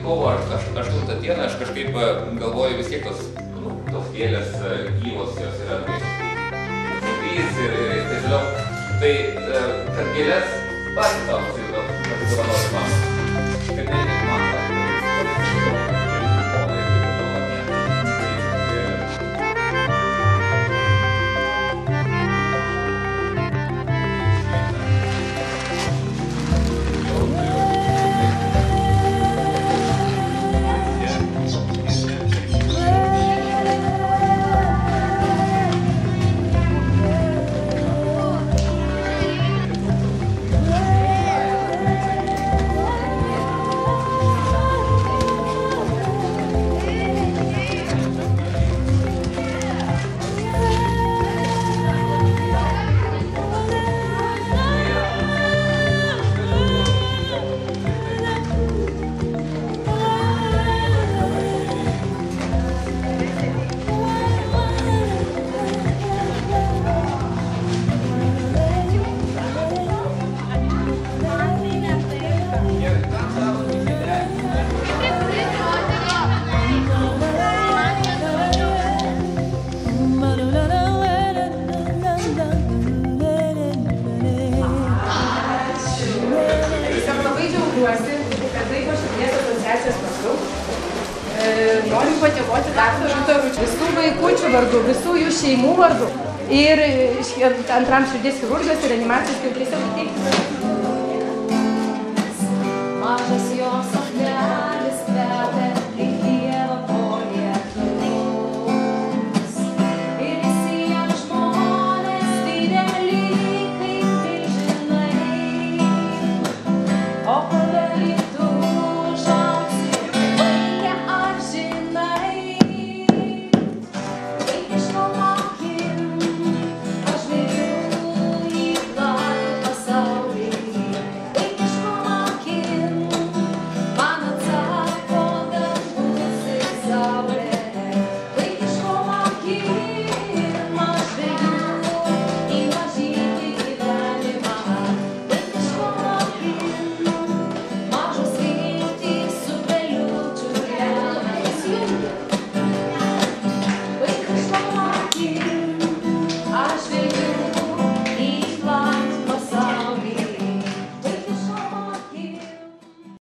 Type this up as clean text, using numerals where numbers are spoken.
Kovo 8 dieną aš kažkaip galvoju vis tiek tos gėlės gyvos, jos yra sugrys ir taip toliau. Tai kad gėlės patys tau pasidovanoti mano. Kad nereikia man. Noriu padėkoti daktarui Taručiui, visų vaikučių vardu, visų jų šeimų vardu ir antram širdies chirurgijos ir reanimacijos tiesiog įteikti.